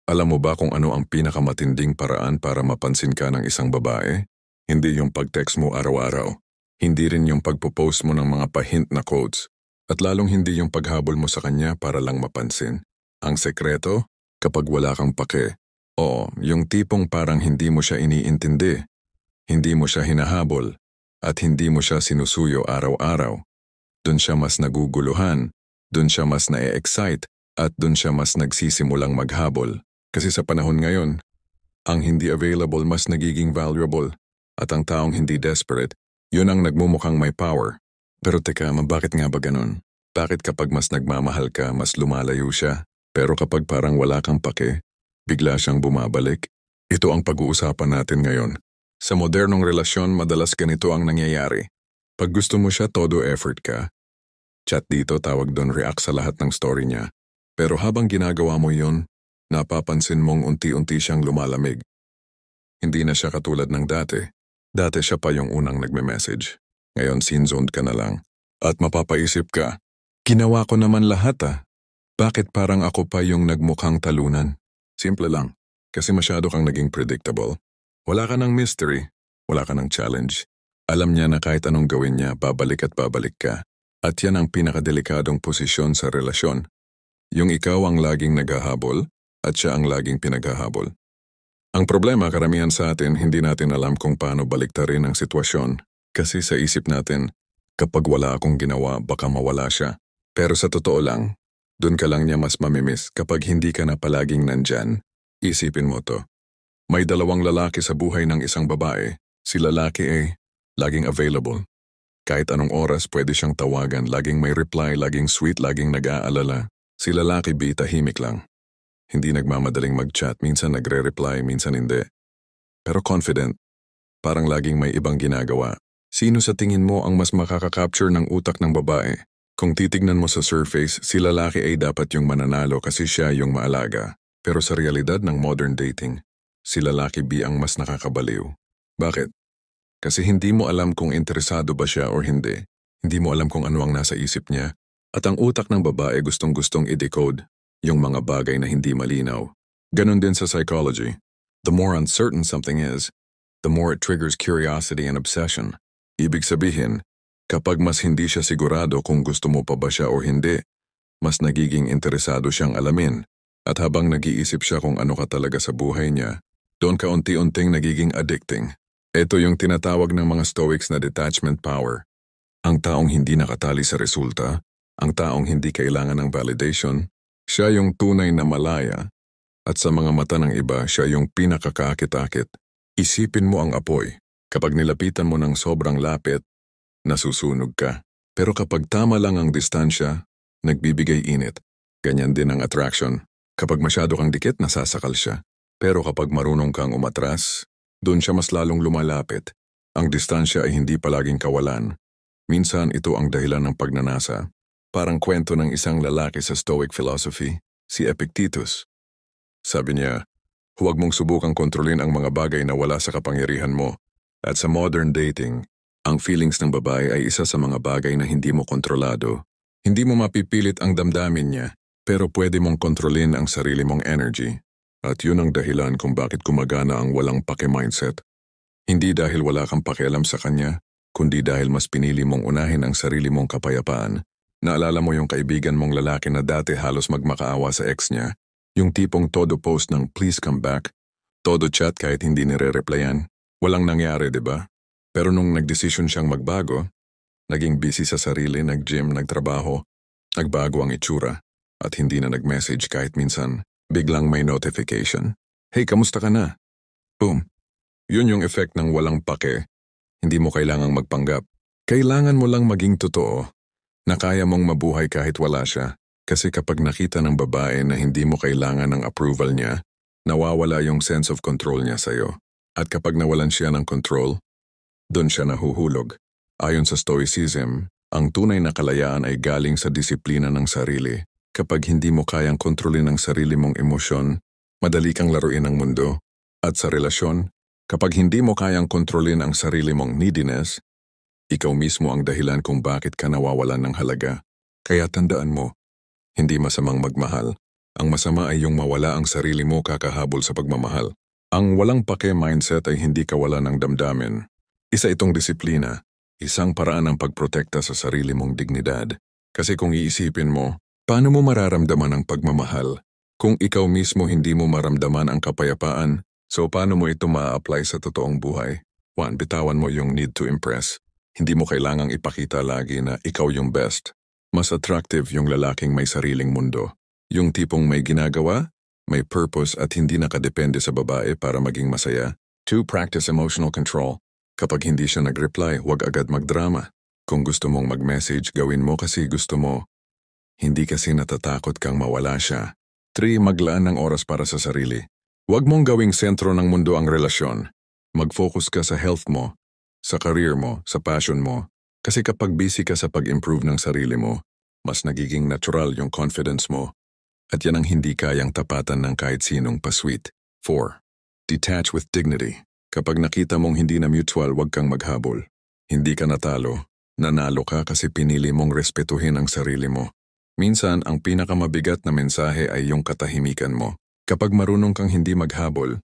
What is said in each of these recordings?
Alam mo ba kung ano ang pinakamatinding paraan para mapansin ka ng isang babae? Hindi yung pag-text mo araw-araw. Hindi rin yung pagpo-post mo ng mga pa-hint na quotes. At lalong hindi yung paghabol mo sa kanya para lang mapansin. Ang sekreto? Kapag wala kang pake. Oo, yung tipong parang hindi mo siya iniintindi. Hindi mo siya hinahabol. At hindi mo siya sinusuyo araw-araw. Doon siya mas naguguluhan. Doon siya mas na-excite. At doon siya mas nagsisimulang maghabol. Kasi sa panahon ngayon, ang hindi available mas nagiging valuable. At ang taong hindi desperate, yun ang nagmumukhang may power. Pero teka, bakit nga ba ganun? Bakit kapag mas nagmamahal ka, mas lumalayo siya? Pero kapag parang wala kang pake, bigla siyang bumabalik? Ito ang pag-uusapan natin ngayon. Sa modernong relasyon, madalas ganito ang nangyayari. Pag gusto mo siya, todo effort ka. Chat dito, tawag doon, react sa lahat ng story niya. Pero habang ginagawa mo yun, napapansin mong unti-unti siyang lumalamig. Hindi na siya katulad ng dati. Dati siya pa yung unang nagme-message. Ngayon scene-zoned ka na lang. At mapapaisip ka, ginawa ko naman lahat ah. Bakit parang ako pa yung nagmukhang talunan? Simple lang. Kasi masyado kang naging predictable. Wala ka ng mystery. Wala ka ng challenge. Alam niya na kahit anong gawin niya, babalik at babalik ka. At yan ang pinakadelikadong posisyon sa relasyon. Yung ikaw ang laging naghahabol at siya ang laging pinaghahabol. Ang problema, karamihan sa atin, hindi natin alam kung paano baliktarin ang sitwasyon. Kasi sa isip natin, kapag wala akong ginawa, baka mawala siya. Pero sa totoo lang, dun ka lang niya mas mamimiss kapag hindi ka na palaging nandyan. Isipin mo to. May dalawang lalaki sa buhay ng isang babae. Si lalaki ay laging available. Kahit anong oras pwede siyang tawagan, laging may reply, laging sweet, laging nag-aalala. Si lalaki B, tahimik lang. Hindi nagmamadaling mag-chat, minsan nagre-reply, minsan hindi. Pero confident, parang laging may ibang ginagawa. Sino sa tingin mo ang mas makaka-capture ng utak ng babae? Kung titignan mo sa surface, si lalaki ay dapat yung mananalo kasi siya yung maalaga. Pero sa realidad ng modern dating, si lalaki B ang mas nakakabaliw. Bakit? Kasi hindi mo alam kung interesado ba siya or hindi. Hindi mo alam kung ano ang nasa isip niya. At ang utak ng babae gustong-gustong i-decode yung mga bagay na hindi malinaw. Ganon din sa psychology. The more uncertain something is, the more it triggers curiosity and obsession. Ibig sabihin, kapag mas hindi siya sigurado kung gusto mo pa ba siya o hindi, mas nagiging interesado siyang alamin. At habang nag-iisip siya kung ano ka talaga sa buhay niya, doon ka unti-unting nagiging addicting. Ito yung tinatawag ng mga Stoics na detachment power. Ang taong hindi nakatali sa resulta, ang taong hindi kailangan ng validation, siya yung tunay na malaya. At sa mga mata ng iba, siya yung pinakakaakit-akit. Isipin mo ang apoy. Kapag nilapitan mo ng sobrang lapit, nasusunog ka. Pero kapag tama lang ang distansya, nagbibigay init. Ganyan din ang attraction. Kapag masyado kang dikit, nasasakal siya. Pero kapag marunong kang umatras, doon siya mas lalong lumalapit. Ang distansya ay hindi palaging kawalan. Minsan ito ang dahilan ng pagnanasa. Parang kwento ng isang lalaki sa Stoic philosophy, si Epictetus. Sabi niya, huwag mong subukang kontrolin ang mga bagay na wala sa kapangyarihan mo. At sa modern dating, ang feelings ng babae ay isa sa mga bagay na hindi mo kontrolado. Hindi mo mapipilit ang damdamin niya, pero pwede mong kontrolin ang sarili mong energy. At yun ang dahilan kung bakit gumagana ang walang pake mindset. Hindi dahil wala kang pakialam sa kanya, kundi dahil mas pinili mong unahin ang sarili mong kapayapaan. Naalala mo yung kaibigan mong lalaki na dati halos magmakaawa sa ex niya? Yung tipong todo post ng please come back, todo chat kahit hindi nire-replyan. Walang nangyari, di ba? Pero nung nagdesisyon siyang magbago, naging busy sa sarili, nag-gym, nagtrabaho, nagbago ang itsura, at hindi na nag-message kahit minsan, biglang may notification. Hey, kamusta ka na? Boom. Yun yung effect ng walang pake. Hindi mo kailangang magpanggap. Kailangan mo lang maging totoo. Na kaya mong mabuhay kahit wala siya. Kasi kapag nakita ng babae na hindi mo kailangan ng approval niya, nawawala yung sense of control niya sa'yo. At kapag nawalan siya ng control, doon siya nahuhulog. Ayon sa Stoicism, ang tunay na kalayaan ay galing sa disiplina ng sarili. Kapag hindi mo kayang kontrolin ang sarili mong emosyon, madali kang laruin ng mundo. At sa relasyon, kapag hindi mo kayang kontrolin ang sarili mong neediness, ikaw mismo ang dahilan kung bakit ka nawawalan ng halaga. Kaya tandaan mo, hindi masamang magmahal, Ang masama ay yung mawala ang sarili mo kakahabol sa pagmamahal. Ang walang pake mindset ay hindi kawalan ng damdamin. Isa itong disiplina, isang paraan ng pagprotekta sa sarili mong dignidad. Kasi kung iisipin mo, paano mo mararamdaman ang pagmamahal? Kung ikaw mismo hindi mo maramdaman ang kapayapaan, so paano mo ito ma-apply sa totoong buhay? 1. Bitawan mo yung need to impress. Hindi mo kailangang ipakita lagi na ikaw yung best. Mas attractive yung lalaking may sariling mundo. Yung tipong may ginagawa, may purpose at hindi nakadepende sa babae para maging masaya. 2. Practice emotional control. Kapag hindi siya nag-reply, huwag agad magdrama. Kung gusto mong mag-message, gawin mo kasi gusto mo. Hindi kasi natatakot kang mawala siya. 3. Maglaan ng oras para sa sarili. Huwag mong gawing sentro ng mundo ang relasyon. Mag-focus ka sa health mo, sa career mo, sa passion mo. Kasi kapag busy ka sa pag-improve ng sarili mo, mas nagiging natural yung confidence mo. At yan ang hindi kayang tapatan ng kahit sinong pa-sweet. 4. Detach with dignity. Kapag nakita mong hindi na mutual, huwag kang maghabol. Hindi ka natalo. Nanalo ka kasi pinili mong respetuhin ang sarili mo. Minsan, ang pinakamabigat na mensahe ay yung katahimikan mo. Kapag marunong kang hindi maghabol,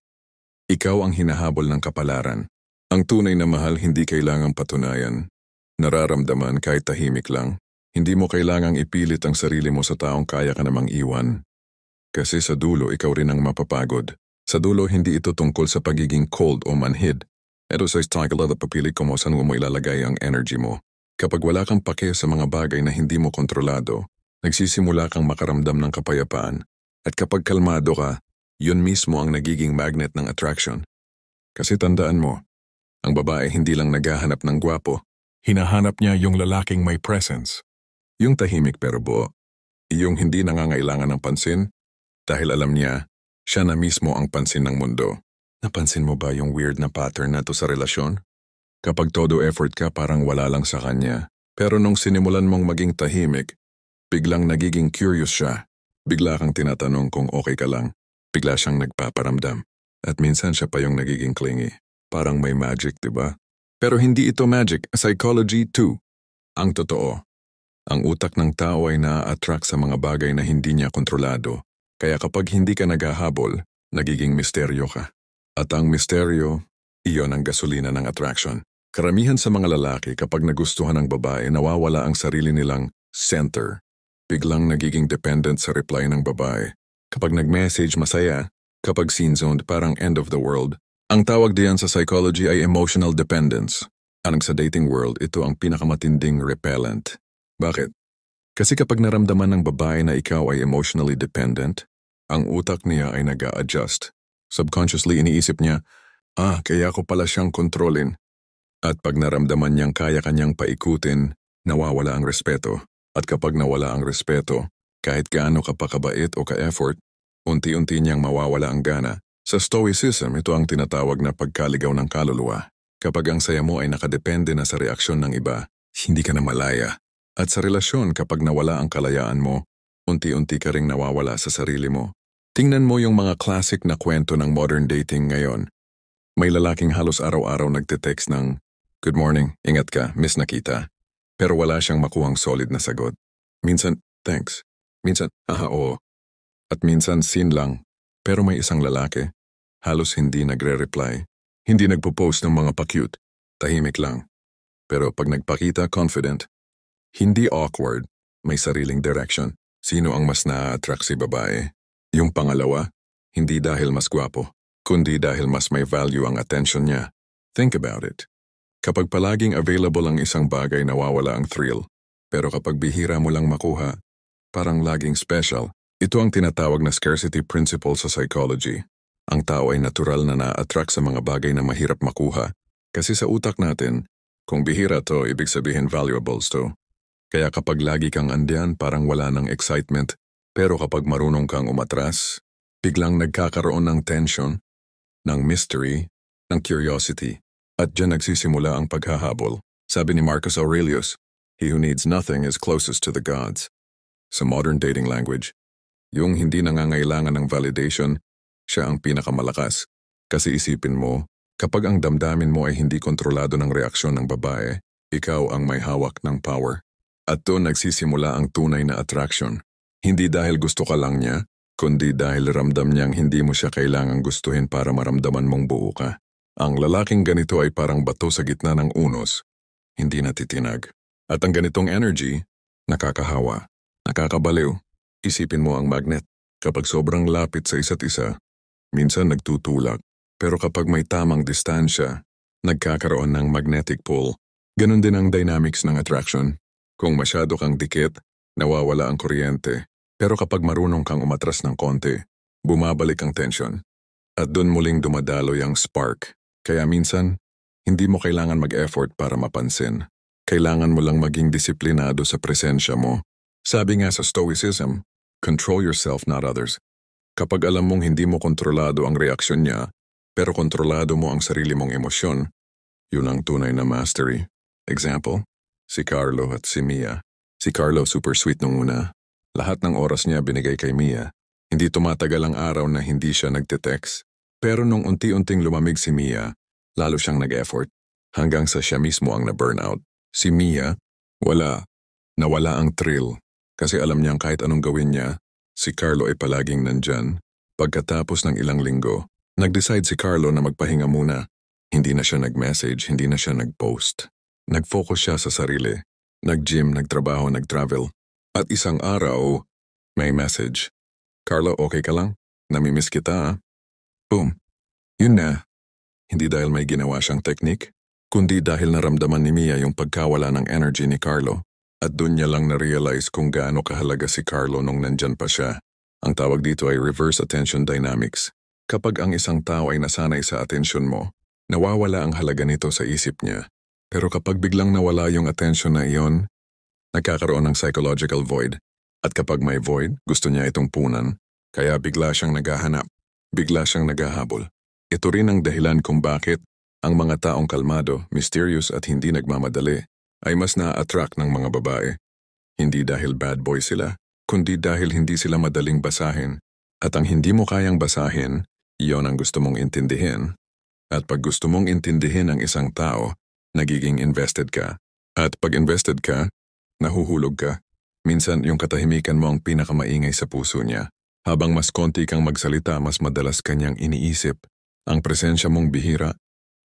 ikaw ang hinahabol ng kapalaran. Ang tunay na mahal hindi kailangang patunayan. Nararamdaman kahit tahimik lang. Hindi mo kailangang ipilit ang sarili mo sa taong kaya ka namang iwan. Kasi sa dulo, ikaw rin ang mapapagod. Sa dulo, hindi ito tungkol sa pagiging cold o manhid. Ito sa style at papili kung saan mo ilalagay ang energy mo. Kapag wala kang pake sa mga bagay na hindi mo kontrolado, nagsisimula kang makaramdam ng kapayapaan. At kapag kalmado ka, yun mismo ang nagiging magnet ng attraction. Kasi tandaan mo, ang babae hindi lang naghahanap ng gwapo. Hinahanap niya yung lalaking may presence. Yung tahimik pero buo. Yung hindi nangangailangan ng pansin dahil alam niya, siya na mismo ang pansin ng mundo. Napansin mo ba yung weird na pattern na to sa relasyon? Kapag todo effort ka parang wala lang sa kanya. Pero nung sinimulan mong maging tahimik, biglang nagiging curious siya. Bigla kang tinatanong kung okay ka lang. Bigla siyang nagpaparamdam. At minsan siya pa yung nagiging clingy. Parang may magic, diba? Pero hindi ito magic, psychology too. Ang totoo. Ang utak ng tao ay na-attract sa mga bagay na hindi niya kontrolado. Kaya kapag hindi ka naghahabol, nagiging misteryo ka. At ang misteryo, iyon ang gasolina ng attraction. Karamihan sa mga lalaki kapag nagustuhan ng babae, nawawala ang sarili nilang center. Biglang nagiging dependent sa reply ng babae. Kapag nag-message, masaya. Kapag scene-zoned, parang end of the world. Ang tawag diyan sa psychology ay emotional dependence. Anong sa dating world, ito ang pinakamatinding repellent. Bakit? Kasi kapag naramdaman ng babae na ikaw ay emotionally dependent, ang utak niya ay nag-a-adjust. Subconsciously iniisip niya, kaya ko pala siyang kontrolin. At pag naramdaman niyang kaya kanyang paikutin, nawawala ang respeto. At kapag nawala ang respeto, kahit gaano ka pa kabait o ka-effort, unti-unti niyang mawawala ang gana. Sa Stoicism, ito ang tinatawag na pagkaligaw ng kaluluwa. Kapag ang saya mo ay nakadepende na sa reaksyon ng iba, hindi ka na malaya. At sa relasyon, kapag nawala ang kalayaan mo, unti-unti ka ring nawawala sa sarili mo. Tingnan mo yung mga classic na kwento ng modern dating ngayon. May lalaking halos araw-araw nagte-text ng, "Good morning, ingat ka, miss na kita." Pero wala siyang makuhang solid na sagot. Minsan, thanks. Minsan, oo. At minsan, scene lang. Pero may isang lalaki, halos hindi nagre-reply. Hindi nagpo-post ng mga pa-cute. Tahimik lang. Pero pag nagpakita, confident. Hindi awkward, may sariling direction. Sino ang mas na-attract si babae? Yung pangalawa, hindi dahil mas gwapo, kundi dahil mas may value ang attention niya. Think about it. Kapag palaging available ang isang bagay, nawawala ang thrill. Pero kapag bihira mo lang makuha, parang laging special. Ito ang tinatawag na scarcity principle sa psychology. Ang tao ay natural na na-attract sa mga bagay na mahirap makuha. Kasi sa utak natin, kung bihira to, ibig sabihin valuables to. Kaya kapag lagi kang andiyan, parang wala ng excitement. Pero kapag marunong kang umatras, biglang nagkakaroon ng tension, ng mystery, ng curiosity. At dyan nagsisimula ang paghahabol. Sabi ni Marcus Aurelius, "He who needs nothing is closest to the gods." Sa modern dating language, yung hindi nangangailangan ng validation, siya ang pinakamalakas. Kasi isipin mo, kapag ang damdamin mo ay hindi kontrolado ng reaksyon ng babae, ikaw ang may hawak ng power. At doon nagsisimula ang tunay na attraction. Hindi dahil gusto ka lang niya, kundi dahil ramdam niyang hindi mo siya kailangang gustuhin para maramdaman mong buo ka. Ang lalaking ganito ay parang bato sa gitna ng unos, hindi natitinag. At ang ganitong energy, nakakahawa, nakakabaliw. Isipin mo ang magnet. Kapag sobrang lapit sa isa't isa, minsan nagtutulak. Pero kapag may tamang distansya, nagkakaroon ng magnetic pull. Ganon din ang dynamics ng attraction. Kung masyado kang dikit, nawawala ang kuryente. Pero kapag marunong kang umatras ng konti, bumabalik ang tension. At dun muling dumadaloy ang spark. Kaya minsan, hindi mo kailangan mag-effort para mapansin. Kailangan mo lang maging disiplinado sa presensya mo. Sabi nga sa Stoicism, control yourself, not others. Kapag alam mong hindi mo kontrolado ang reaksyon niya, pero kontrolado mo ang sarili mong emosyon, yun ang tunay na mastery. Example, si Carlo at si Mia. Si Carlo super sweet nung una. Lahat ng oras niya binigay kay Mia. Hindi tumatagal ang araw na hindi siya nagte-text. Pero nung unti-unting lumamig si Mia, lalo siyang nag-effort. Hanggang sa siya mismo ang na-burnout. Si Mia, nawala ang thrill. Kasi alam niyang kahit anong gawin niya, si Carlo ay palaging nandyan. Pagkatapos ng ilang linggo, nag-decide si Carlo na magpahinga muna. Hindi na siya nag-message, hindi na siya nag-post. Nag-focus siya sa sarili. Nag-gym, nagtrabaho, nag-travel. At isang araw, may message. Carlo, okay ka lang? Namimiss kita, ah? Boom. Yun na. Hindi dahil may ginawa siyang technique, kundi dahil naramdaman ni Mia yung pagkawala ng energy ni Carlo. At dun niya lang na-realize kung gaano kahalaga si Carlo nung nandyan pa siya. Ang tawag dito ay reverse attention dynamics. Kapag ang isang tao ay nasanay sa atensyon mo, nawawala ang halaga nito sa isip niya. Pero kapag biglang nawala yung atensyon na iyon, nagkakaroon ng psychological void. At kapag may void, gusto niya itong punan. Kaya bigla siyang naghahanap. Bigla siyang naghahabol. Ito rin ang dahilan kung bakit ang mga taong kalmado, mysterious at hindi nagmamadali ay mas na-attract ng mga babae. Hindi dahil bad boy sila, kundi dahil hindi sila madaling basahin. At ang hindi mo kayang basahin, iyon ang gusto mong intindihin. At pag gusto mong intindihin ang isang tao, nagiging invested ka. At pag invested ka, nahuhulog ka. Minsan yung katahimikan mo ang pinakamaingay sa puso niya. Habang mas konti kang magsalita, mas madalas kanyang iniisip. Ang presensya mong bihira,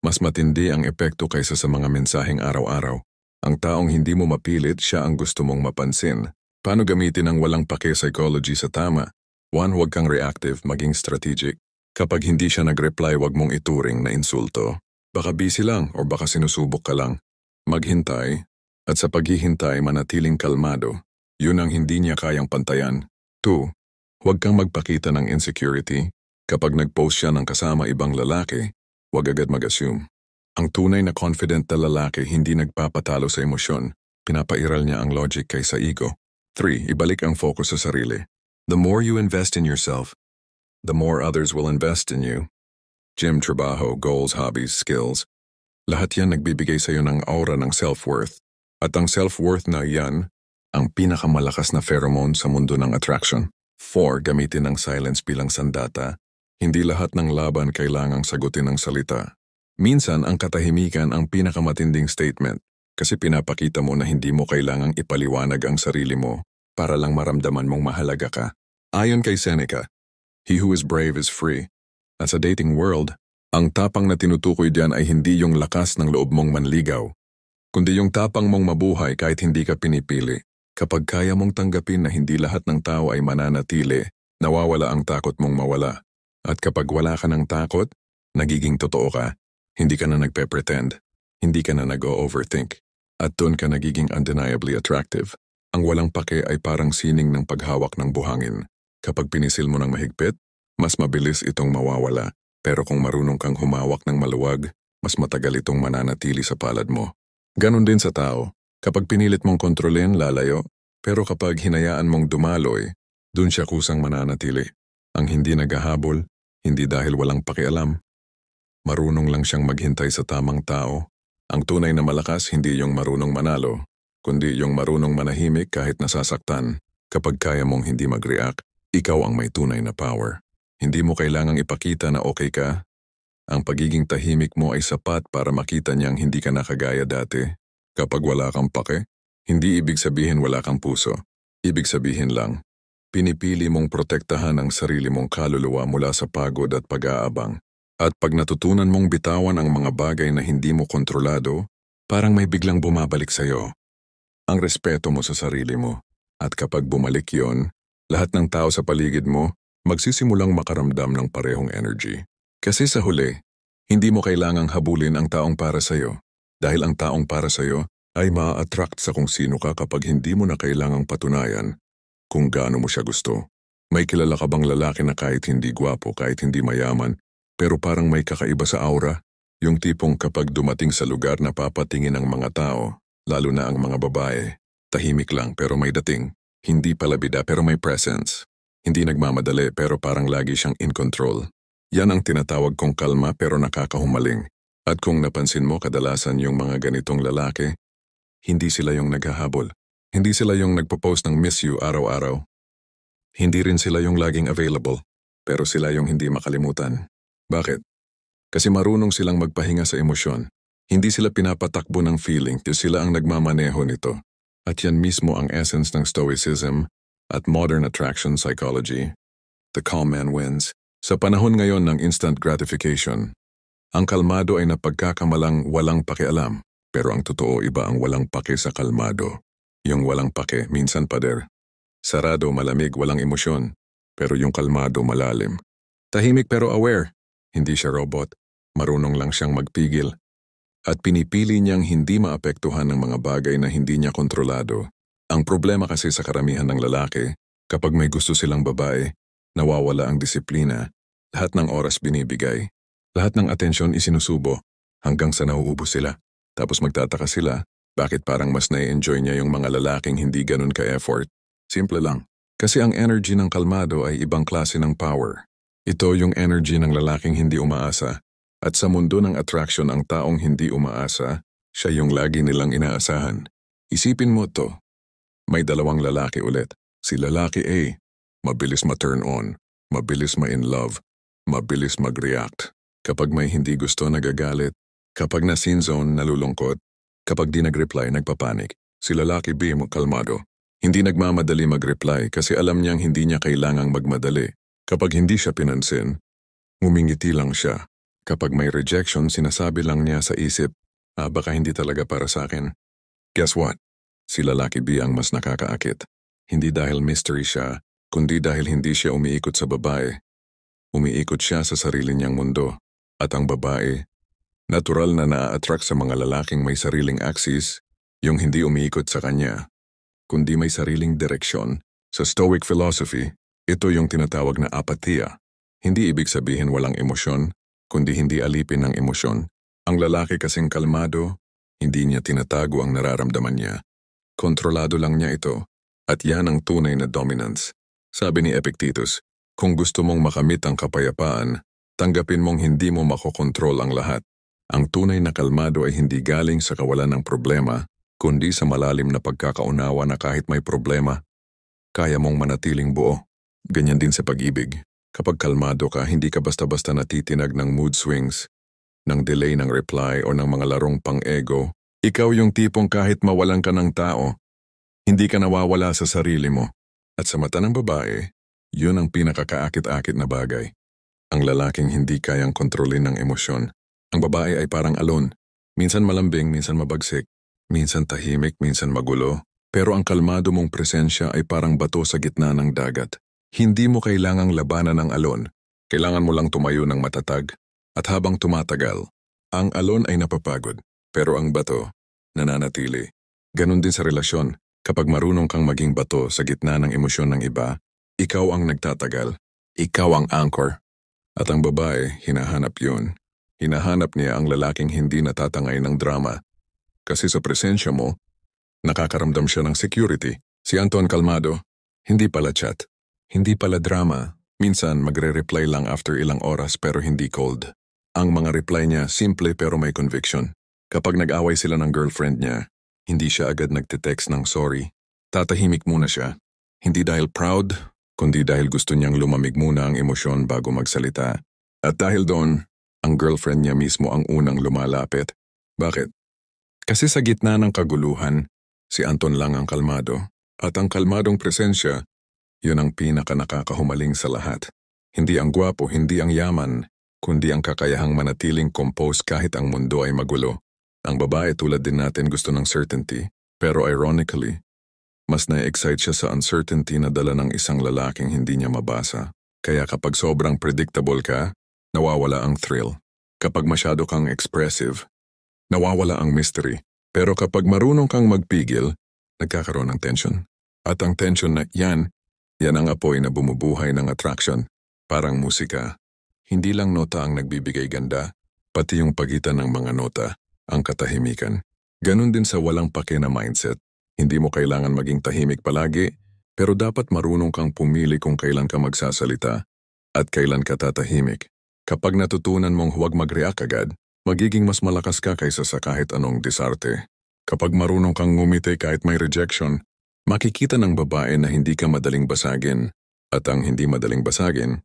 mas matindi ang epekto kaysa sa mga mensaheng araw-araw. Ang taong hindi mo mapilit, siya ang gusto mong mapansin. Paano gamitin ang walang pake psychology sa tama? 1. Huwag kang reactive, maging strategic. Kapag hindi siya nag-reply, huwag mong ituring na insulto. Baka busy lang o baka sinusubok ka lang. Maghintay, at sa paghihintay manatiling kalmado. Yun ang hindi niya kayang pantayan. 2. Huwag kang magpakita ng insecurity. Kapag nag-post siya ng kasama ibang lalaki, huwag agad mag-assume. Ang tunay na confident na lalaki hindi nagpapatalo sa emosyon. Pinapairal niya ang logic kaysa ego. 3. Ibalik ang focus sa sarili. The more you invest in yourself, the more others will invest in you. Gym, trabaho, goals, hobbies, skills. Lahat yan nagbibigay sa iyo ng aura ng self-worth. At ang self-worth na yan, ang pinakamalakas na pheromone sa mundo ng attraction. 4. Gamitin ang silence bilang sandata. Hindi lahat ng laban kailangang sagutin ng salita. Minsan ang katahimikan ang pinakamatinding statement kasi pinapakita mo na hindi mo kailangang ipaliwanag ang sarili mo para lang maramdaman mong mahalaga ka. Ayon kay Seneca, he who is brave is free. At sa dating world, ang tapang na tinutukoy diyan ay hindi yung lakas ng loob mong manligaw, kundi yung tapang mong mabuhay kahit hindi ka pinipili. Kapag kaya mong tanggapin na hindi lahat ng tao ay mananatili, nawawala ang takot mong mawala. At kapag wala ka ng takot, nagiging totoo ka. Hindi ka na nagpe-pretend. Hindi ka na nag-o-overthink. At doon ka nagiging undeniably attractive. Ang walang pake ay parang sining ng paghawak ng buhangin. Kapag pinisil mo ng mahigpit, mas mabilis itong mawawala. Pero kung marunong kang humawak ng maluwag, mas matagal itong mananatili sa palad mo. Ganon din sa tao. Kapag pinilit mong kontrolin, lalayo. Pero kapag hinayaan mong dumaloy, dun siya kusang mananatili. Ang hindi naghahabol, hindi dahil walang pakialam. Marunong lang siyang maghintay sa tamang tao. Ang tunay na malakas hindi yung marunong manalo, kundi yung marunong manahimik kahit nasasaktan. Kapag kaya mong hindi mag-react, ikaw ang may tunay na power. Hindi mo kailangang ipakita na okay ka. Ang pagiging tahimik mo ay sapat para makita niyang hindi ka nakagaya dati. Kapag wala kang pake, hindi ibig sabihin wala kang puso. Ibig sabihin lang, Pinipili mong protektahan ang sarili mong kaluluwa mula sa pagod at pag-aabang. At pag natutunan mong bitawan ang mga bagay na hindi mo kontrolado, parang may biglang bumabalik sa'yo. Ang respeto mo sa sarili mo. At kapag bumalik yon, lahat ng tao sa paligid mo magsisimulang makaramdam ng parehong energy. Kasi sa huli, hindi mo kailangang habulin ang taong para sa'yo. Dahil ang taong para sa'yo ay ma-attract sa kung sino ka kapag hindi mo na kailangang patunayan kung gaano mo siya gusto. May kilala ka bang lalaki na kahit hindi gwapo, kahit hindi mayaman, pero parang may kakaiba sa aura? Yung tipong kapag dumating sa lugar na papatingin ang mga tao, lalo na ang mga babae, tahimik lang pero may dating, hindi palabida pero may presence. Hindi nagmamadali pero parang lagi siyang in control. Yan ang tinatawag kong kalma pero nakakahumaling. At kung napansin mo kadalasan yung mga ganitong lalaki, hindi sila yung naghahabol. Hindi sila yung nagpo-post ng miss you araw-araw. Hindi rin sila yung laging available, pero sila yung hindi makalimutan. Bakit? Kasi marunong silang magpahinga sa emosyon. Hindi sila pinapatakbo ng feeling, sila ang nagmamaneho nito. At yan mismo ang essence ng Stoicism at modern attraction psychology. The calm man wins. Sa panahon ngayon ng instant gratification, ang kalmado ay napagkakamalang walang pakialam, pero ang totoo iba ang walang pake sa kalmado. Yung walang pake, minsan pader. Sarado, malamig, walang emosyon. Pero yung kalmado, malalim. Tahimik pero aware. Hindi siya robot. Marunong lang siyang magpigil. At pinipili niyang hindi maapektuhan ng mga bagay na hindi niya kontrolado. Ang problema kasi sa karamihan ng lalaki, kapag may gusto silang babae, nawawala ang disiplina. Lahat ng oras binibigay. Lahat ng atensyon isinusubo hanggang sa nauubos sila. Tapos magtataka sila, bakit parang mas nai-enjoy niya yung mga lalaking hindi ganun ka-effort? Simple lang. Kasi ang energy ng kalmado ay ibang klase ng power. Ito yung energy ng lalaking hindi umaasa. At sa mundo ng attraction ang taong hindi umaasa, siya yung lagi nilang inaasahan. Isipin mo to. May dalawang lalaki ulit. Si lalaki A, mabilis ma-turn on, mabilis ma-in love, mabilis mag-react. Kapag may hindi gusto nagagalit, kapag na-scene zone nalulungkot, kapag di nag-reply, nagpapanik. Si lalaki B kalmado. Hindi nagmamadali mag-reply kasi alam niyang hindi niya kailangang magmadali. Kapag hindi siya pinansin, ngumingiti lang siya. Kapag may rejection, sinasabi lang niya sa isip, baka hindi talaga para sa akin. Guess what? Si lalaki B ang mas nakakaakit. Hindi dahil mystery siya, kundi dahil hindi siya umiikot sa babae. Umiikot siya sa sarili niyang mundo. At ang babae, natural na naa-attract sa mga lalaking may sariling axis, yung hindi umiikot sa kanya, kundi may sariling direksyon. Sa Stoic philosophy, ito yung tinatawag na apatia. Hindi ibig sabihin walang emosyon, kundi hindi alipin ng emosyon. Ang lalaki kasing kalmado, hindi niya tinatago ang nararamdaman niya. Kontrolado lang niya ito, at yan ang tunay na dominance. Sabi ni Epictetus, kung gusto mong makamit ang kapayapaan, tanggapin mong hindi mo makokontrol ang lahat. Ang tunay na kalmado ay hindi galing sa kawalan ng problema, kundi sa malalim na pagkakaunawa na kahit may problema, kaya mong manatiling buo. Ganyan din sa pag-ibig. Kapag kalmado ka, hindi ka basta-basta natitinag ng mood swings, ng delay ng reply o ng mga larong pang-ego. Ikaw yung tipong kahit mawalan ka ng tao, hindi ka nawawala sa sarili mo. At sa mata ng babae, yun ang pinakakaakit-akit na bagay. Ang lalaking hindi kayang kontrolin ng emosyon. Ang babae ay parang alon. Minsan malambing, minsan mabagsik. Minsan tahimik, minsan magulo. Pero ang kalmado mong presensya ay parang bato sa gitna ng dagat. Hindi mo kailangang labanan ng alon. Kailangan mo lang tumayo ng matatag. At habang tumatagal, ang alon ay napapagod. Pero ang bato, nananatili. Ganon din sa relasyon. Kapag marunong kang maging bato sa gitna ng emosyon ng iba, ikaw ang nagtatagal. Ikaw ang anchor. At ang babae, hinahanap yun. Hinahanap niya ang lalaking hindi natatangay ng drama. Kasi sa presensya mo, nakakaramdam siya ng security. Si Anton kalmado, hindi pala chat, hindi pala drama. Minsan magre-reply lang after ilang oras pero hindi cold. Ang mga reply niya simple pero may conviction. Kapag nag-away sila ng girlfriend niya, hindi siya agad nagte-text ng sorry. Tatahimik muna siya. Hindi dahil proud, kundi dahil gusto niyang lumamig muna ang emosyon bago magsalita. At dahil doon, ang girlfriend niya mismo ang unang lumalapit. Bakit? Kasi sa gitna ng kaguluhan, si Anton lang ang kalmado. At ang kalmadong presensya, Yun ang pinaka-nakakahumaling sa lahat. Hindi ang gwapo, hindi ang yaman, kundi ang kakayahang manatiling composed kahit ang mundo ay magulo. Ang babae tulad din natin gusto ng certainty, pero ironically, mas na-excite siya sa uncertainty na dala ng isang lalaking hindi niya mabasa. Kaya kapag sobrang predictable ka, nawawala ang thrill. Kapag masyado kang expressive, nawawala ang mystery. Pero kapag marunong kang magpigil, nagkakaroon ng tension. At ang tension na yan ang apoy na bumubuhay ng attraction. Parang musika. Hindi lang nota ang nagbibigay ganda, pati yung pagitan ng mga nota, ang katahimikan. Ganon din sa walang pake na mindset. Hindi mo kailangan maging tahimik palagi, pero dapat marunong kang pumili kung kailan ka magsasalita at kailan ka tatahimik. Kapag natutunan mong huwag mag-react agad, magiging mas malakas ka kaysa sa kahit anong disarte. Kapag marunong kang ngumiti kahit may rejection, makikita ng babae na hindi ka madaling basagin. At ang hindi madaling basagin,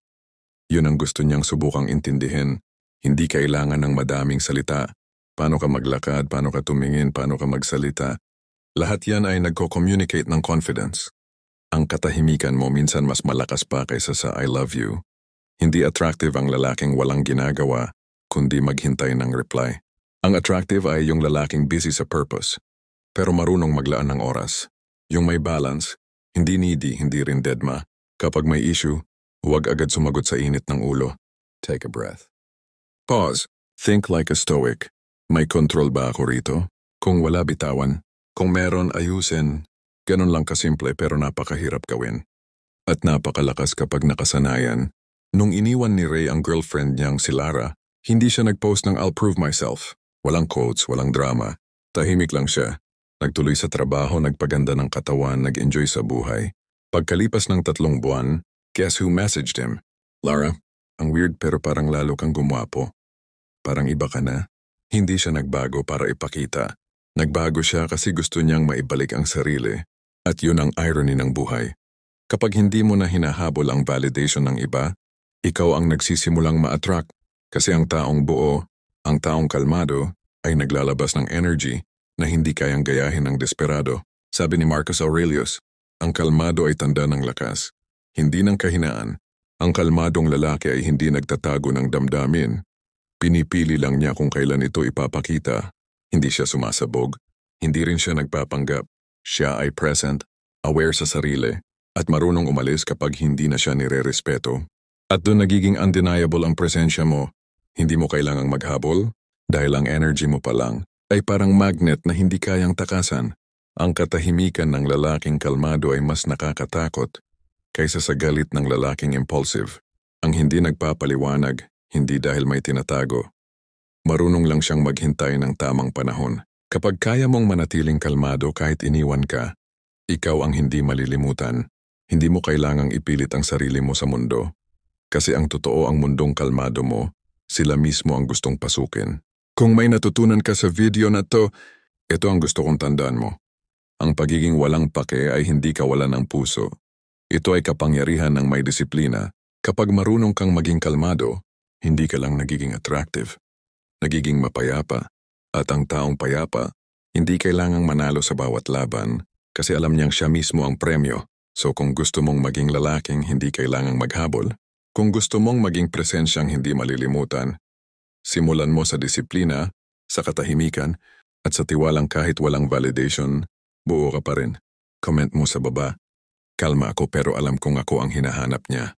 yun ang gusto niyang subukang intindihin. Hindi kailangan ng madaming salita. Paano ka maglakad, paano ka tumingin, paano ka magsalita. Lahat yan ay nagko-communicate ng confidence. Ang katahimikan mo minsan mas malakas pa kaysa sa I love you. Hindi attractive ang lalaking walang ginagawa, kundi maghintay ng reply. Ang attractive ay yung lalaking busy sa purpose, pero marunong maglaan ng oras. Yung may balance, hindi needy, hindi rin deadma. Kapag may issue, huwag agad sumagot sa init ng ulo. Take a breath. Pause. Think like a stoic. May control ba ako rito? Kung wala, bitawan. Kung meron, ayusin. Ganon lang kasimple pero napakahirap gawin. At napakalakas kapag nakasanayan. Nung iniwan ni Ray ang girlfriend niyang si Lara, hindi siya nag-post ng I'll prove myself. Walang quotes, walang drama. Tahimik lang siya. Nagtuloy sa trabaho, nagpaganda ng katawan, nag-enjoy sa buhay. Pagkalipas ng 3 buwan, guess who messaged him? Lara, ang weird pero parang lalo kang gumwapo. Parang iba ka na. Hindi siya nagbago para ipakita. Nagbago siya kasi gusto niyang maibalik ang sarili. At yun ang irony ng buhay. Kapag hindi mo na hinahabol ang validation ng iba, ikaw ang nagsisimulang ma-attract kasi ang taong buo, ang taong kalmado, ay naglalabas ng energy na hindi kayang gayahin ng desperado. Sabi ni Marcus Aurelius, ang kalmado ay tanda ng lakas, hindi ng kahinaan. Ang kalmadong lalaki ay hindi nagtatago ng damdamin. Pinipili lang niya kung kailan ito ipapakita. Hindi siya sumasabog, hindi rin siya nagpapanggap. Siya ay present, aware sa sarili, at marunong umalis kapag hindi na siya nire-respeto. At doon nagiging undeniable ang presensya mo. Hindi mo kailangang maghabol dahil ang energy mo pa lang ay parang magnet na hindi kayang takasan. Ang katahimikan ng lalaking kalmado ay mas nakakatakot kaysa sa galit ng lalaking impulsive. Ang hindi nagpapaliwanag, hindi dahil may tinatago. Marunong lang siyang maghintay ng tamang panahon. Kapag kaya mong manatiling kalmado kahit iniwan ka, ikaw ang hindi malilimutan. Hindi mo kailangang ipilit ang sarili mo sa mundo. Kasi ang totoo ang mundong kalmado mo, sila mismo ang gustong pasukin. Kung may natutunan ka sa video na to, ito ang gusto kong tandaan mo. Ang pagiging walang pake ay hindi kawalan ng puso. Ito ay kapangyarihan ng may disiplina. Kapag marunong kang maging kalmado, hindi ka lang nagiging attractive. Nagiging mapayapa. At ang taong payapa, hindi kailangang manalo sa bawat laban kasi alam niyang siya mismo ang premyo. So kung gusto mong maging lalaking hindi kailangang maghabol, kung gusto mong maging presensyang hindi malilimutan, simulan mo sa disiplina, sa katahimikan, at sa tiwalang kahit walang validation, buo ka pa rin. Comment mo sa baba, kalma ako pero alam kong ako ang hinahanap niya.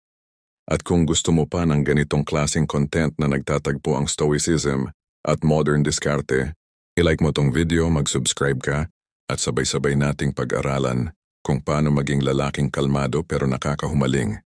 At kung gusto mo pa ng ganitong klaseng content na nagtatagpo ang stoicism at modern diskarte, i-like mo tong video, mag-subscribe ka, at sabay-sabay nating pag-aralan kung paano maging lalaking kalmado pero nakakahumaling.